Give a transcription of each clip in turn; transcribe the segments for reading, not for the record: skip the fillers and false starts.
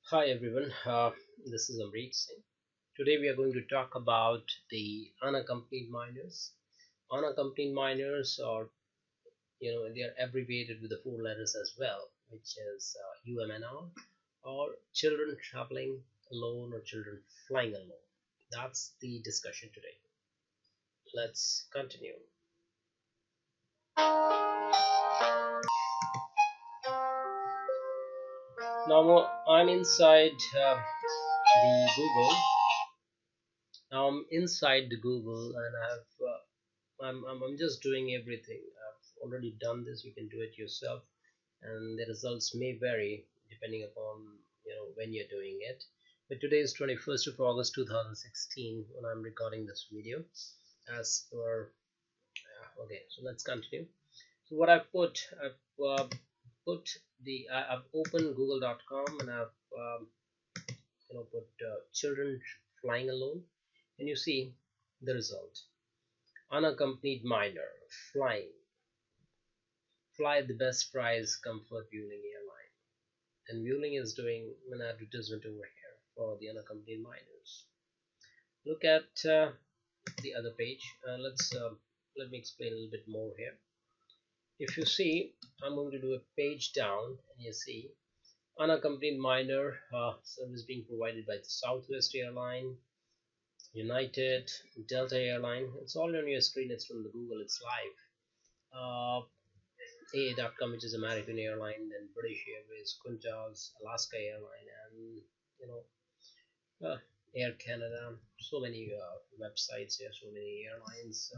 Hi everyone, this is Amrit Singh. Today we are going to talk about the unaccompanied minors. Unaccompanied minors are, they are abbreviated with the four letters as well, which is UMNR, or children traveling alone or children flying alone. That's the discussion today. Let's continue. Now I'm inside the Google. Now I'm inside the Google, and I'm just doing everything. I've already done this. You can do it yourself, and the results may vary depending upon when you're doing it. But today is 21st of August 2016 when I'm recording this video. As for okay, so let's continue. So what I've opened Google.com, and I've put children flying alone, and you see the result: unaccompanied minor flying fly the best price comfort Vueling airline. And Vueling is doing an advertisement over here for the unaccompanied minors. Look at the other page. Let me explain a little bit more here. If you see, I'm going to do a page down, and you see unaccompanied minor service being provided by the Southwest Airline, United, Delta Airline. It's all on your screen. It's from the Google. It's live. AA.com, which is American airline, then British Airways, Qantas, Alaska Airline, and you know Air Canada. So many websites here, so many airlines.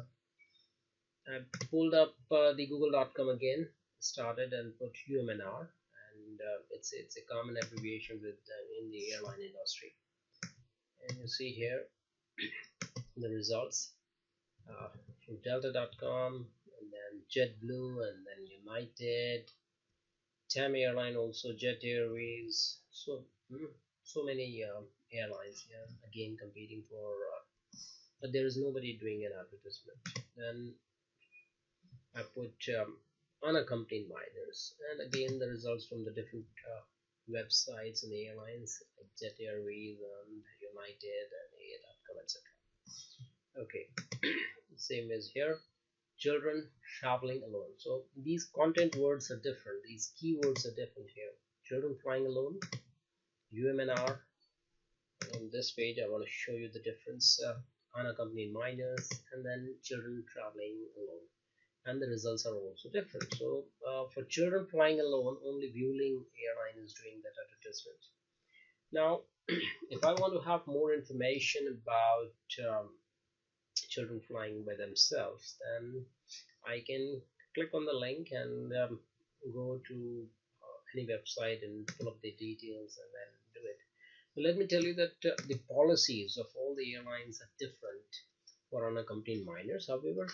I pulled up the Google.com again, started and put UMNR, and it's a common abbreviation with in the airline industry. And you see here the results from Delta.com, and then JetBlue, and then United, TAM Airline, also Jet Airways. So many airlines here again competing for, but there is nobody doing an advertisement. Then I put unaccompanied minors, and again the results from the different websites and the airlines like Jet Airways and United and AA.com, etc. Okay, same as here. Children traveling alone. So these content words are different. These keywords are different here. Children flying alone, UMNR. On this page, I want to show you the difference. Unaccompanied minors, and then children traveling alone. And the results are also different. So for children flying alone, only Vueling airline is doing that advertisement. Now, if I want to have more information about children flying by themselves, then I can click on the link and go to any website and pull up the details and then do it. But let me tell you that the policies of all the airlines are different for unaccompanied minors. However,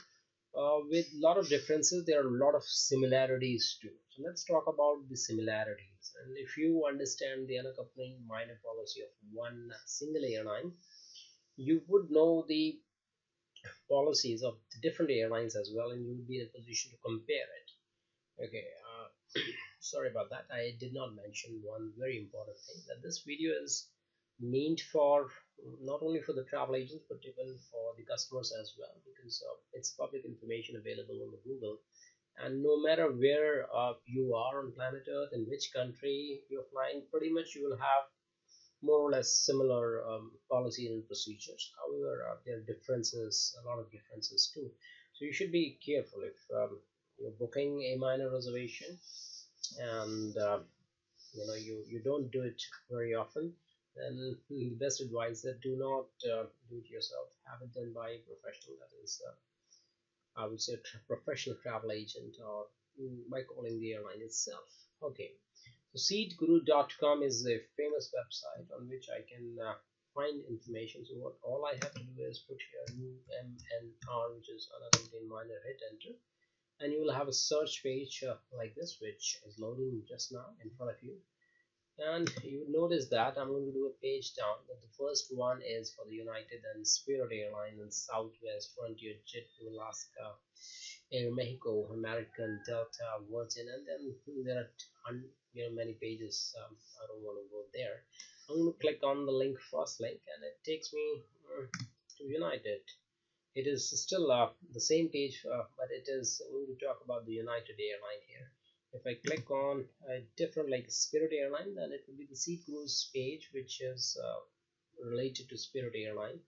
with a lot of differences, there are a lot of similarities too. So let's talk about the similarities. And if you understand the unaccompanied minor policy of one single airline, you would know the policies of the different airlines as well, and you will be in a position to compare it. Okay, sorry about that. I did not mention one very important thing, that this video is meant for not only for the travel agents but even for the customers as well, because it's public information available on the Google, and no matter where you are on planet Earth, in which country you're flying, pretty much you will have more or less similar policies and procedures. However, there are differences, a lot of differences too. So you should be careful if you're booking a minor reservation, and you don't do it very often. Then the best advice that do not do it yourself. Have it done by a professional. That is, I would say, a professional travel agent, or by calling the airline itself. Okay. So seatguru.com is a famous website on which I can find information. So what all I have to do is put here UMNR, which is unaccompanied minor, hit enter, and you will have a search page like this, which is loading just now in front of you. And you notice that I'm going to do a page down, that the first one is for the United and Spirit Airlines and Southwest, Frontier, JetBlue, Alaska, Air Mexico, American, Delta, Virgin, and then there are many pages. I don't want to go there. I'm going to click on the link, first link, and it takes me to United. It is still the same page, but it is going to talk about the United airline here. If I click on a different, like Spirit Airline, then it will be the Sea Cruise page, which is related to Spirit Airline.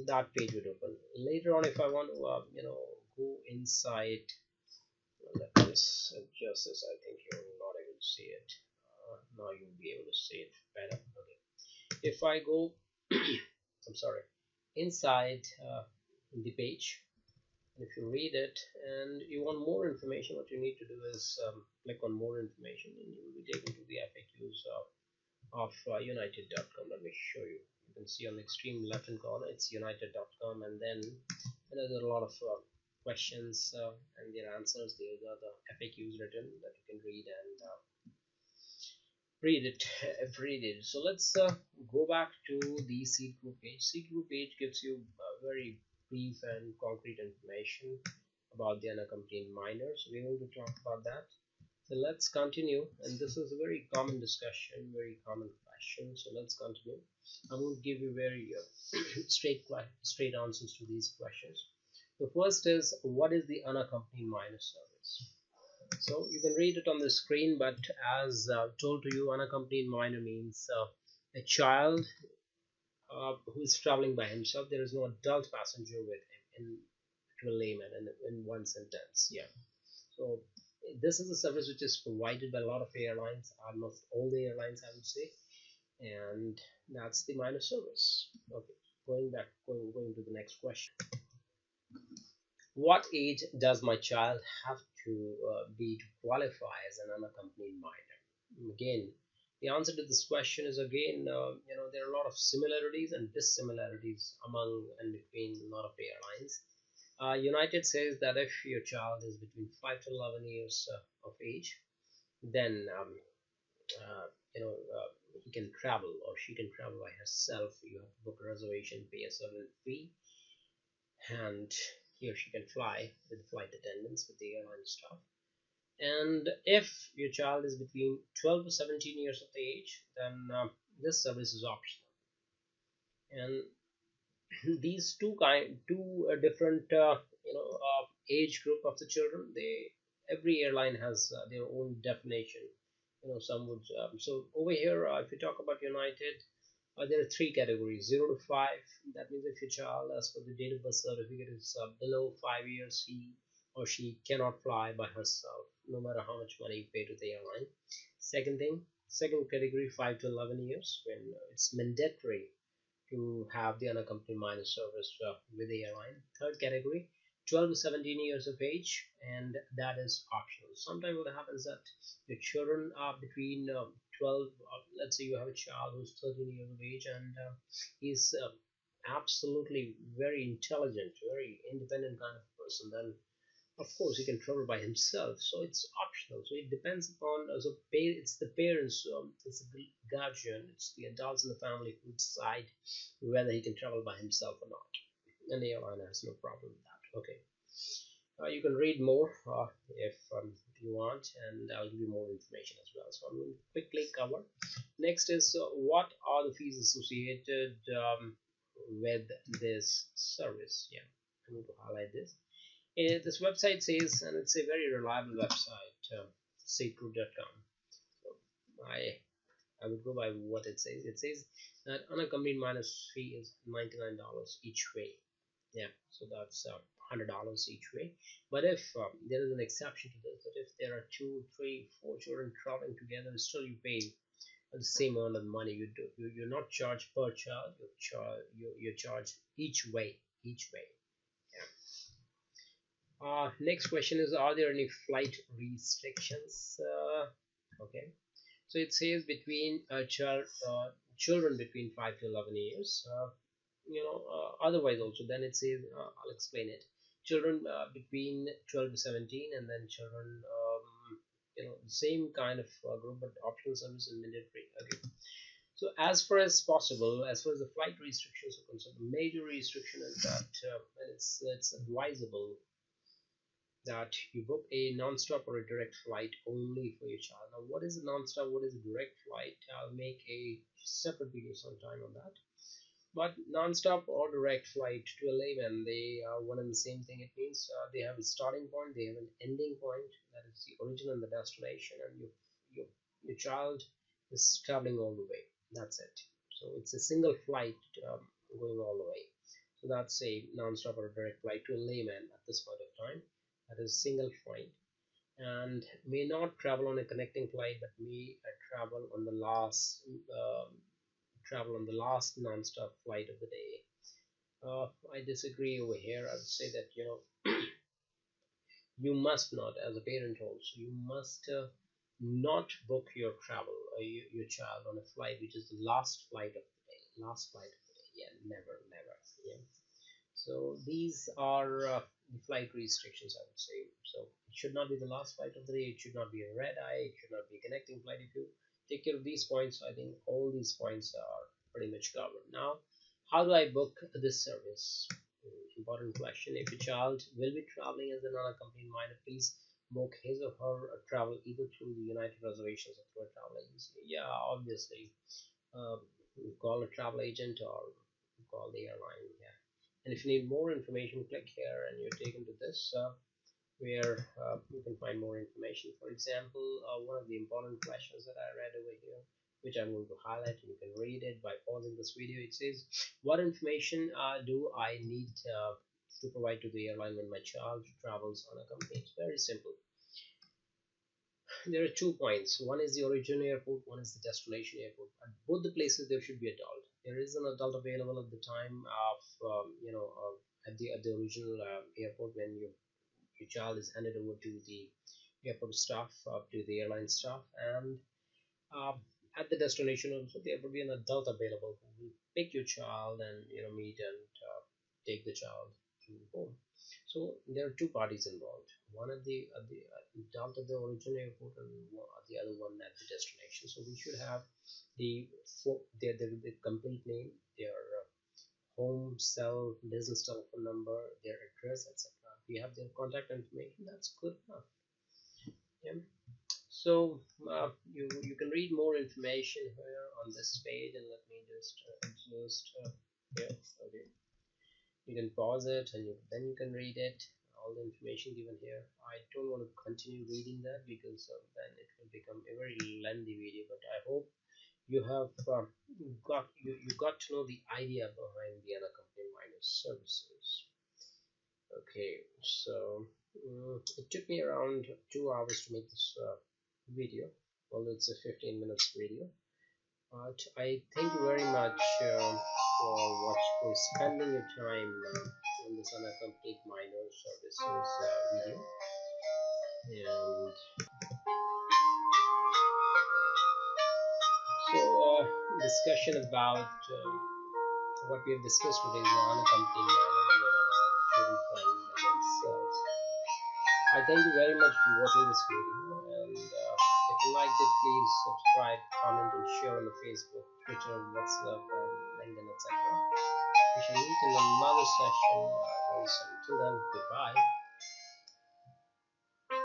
That page would open later on. If I want to go inside, let me just adjust this. I think you're not able to see it. Now you'll be able to see it better. Okay, if I go I'm sorry, inside the page, and if you read it and you want more information, what you need to do is click on more information, and you will be taken to the FAQs of united.com. Let me show you. You can see on the extreme left hand corner it's united.com, and then there's a lot of questions and their answers. There are the FAQs written that you can read and read it. So let's go back to the seed group page. Seed group page gives you very brief and concrete information about the unaccompanied minors. We're going to talk about that. So let's continue, and this is a very common discussion, very common question. So let's continue. I'm going to give you very straight answers to these questions. The first is, what is the unaccompanied minor service? So you can read it on the screen, but as told to you, unaccompanied minor means a child who is traveling by himself. There is no adult passenger with him, in to a layman, in one sentence. Yeah. So this is a service which is provided by a lot of airlines, almost all the airlines, I would say, and that's the minor service. Okay, going to the next question. What age does my child have to be to qualify as an unaccompanied minor? Again, the answer to this question is again, there are a lot of similarities and dissimilarities among and between a lot of airlines. United says that if your child is between 5 to 11 years of age, then he can travel or she can travel by herself. You have to book a reservation, pay a certain fee, and he or she can fly with flight attendants, with the airline staff. And if your child is between 12 to 17 years of age, then this service is optional. And these two different age group of the children, they every airline has their own definition. Some would so over here, if you talk about United, there are three categories: 0 to 5. That means if your child, as per the date of birth certificate, is below 5 years, he or she cannot fly by herself, no matter how much money you pay to the airline. Second category, 5 to 11 years, when it's mandatory to have the unaccompanied minor service with the airline. Third category, 12 to 17 years of age, and that is optional. Sometimes what happens that the children are between 12, let's say you have a child who's 13 years of age, and he's absolutely very intelligent, very independent kind of person, then of course he can travel by himself. So it's optional. So it depends upon it's the parents, it's the guardian, it's the adults in the family who decide whether he can travel by himself or not, and the airline has no problem with that. Okay, you can read more if you want, and I'll give you more information as well. So I'm going to quickly cover. Next is what are the fees associated with this service? Yeah, I'm going to highlight this. This website says, and it's a very reliable website, seatgroup.com. So I would go by what it says. It says that unaccompanied minus fee is $99 each way. Yeah, so that's $100 each way. But if there is an exception to this, that if there are 2, 3, 4 children traveling together, still you pay the same amount of money. You're not charged per child. You're charged each way. Next question is, are there any flight restrictions? Okay, so it says between children between 5 to 11 years. Otherwise also, then it says, I'll explain it. Children between 12 to 17, and then children, the same kind of group, but optional service and mandatory. Okay. So as far as possible, as far as the flight restrictions are concerned, the major restriction is that, and it's advisable that you book a non-stop or a direct flight only for your child. Now, what is a non-stop? What is a direct flight? I'll make a separate video sometime on that. But non-stop or direct flight to a layman, they are one and the same thing. It means they have a starting point, they have an ending point, that is the origin and the destination, and your child is traveling all the way. That's it. So it's a single flight going all the way. So that's a non-stop or direct flight to a layman at this point of time. That is single flight, and may not travel on a connecting flight, but may travel on the last non-stop flight of the day. I disagree over here. I would say that you must not, as a parent also, you must not book your travel or your child on a flight which is the last flight of the day. Last flight of the day. Yeah, never, never. Yeah. So these are the flight restrictions, I would say. So it should not be the last flight of the day. It should not be a red eye. It should not be a connecting flight. If you take care of these points, I think all these points are pretty much covered. Now, how do I book this service? Important question. If your child will be traveling as an unaccompanied minor, please book his or her travel either through the United Reservations or through a travel agency. Yeah, obviously. Call a travel agent or call the airline. Yeah. And if you need more information, click here and you're taken to this where you can find more information. For example, one of the important questions that I read over here, which I'm going to highlight, and you can read it by pausing this video. It says, what information do I need to provide to the airline when my child travels on a company? It's very simple. There are 2 points. One is the origin airport, one is the destination airport. At both the places, there should be adult. There is an adult available at the time of at the original airport when your child is handed over to the airport staff, to the airline staff, and uh, at the destination also there will be an adult available who will pick your child and meet and take the child to home. So there are two parties involved. One at the adult at the origin airport, and the other one at the destination. So we should have the complete name, their home, cell, business telephone number, their address, etc. We have their contact information. That's good enough. Yeah. So you can read more information here on this page, and let me just yeah. Okay. You can pause it, and then you can read it. All the information given here. I don't want to continue reading that because then it will become a very lengthy video. But I hope you have you got to know the idea behind the unaccompanied minor services. Okay, so it took me around 2 hours to make this video, although it's a 15 minutes video. But I thank you very much for spending your time on this unaccompanied minor services video. And so, discussion about what we have discussed today is the unaccompanied minor and children playing against I thank you very much for watching this video, and if you liked it, please subscribe, comment, and share on the Facebook, Twitter, WhatsApp, and LinkedIn, etc. We shall meet in another session very soon. Till then, goodbye.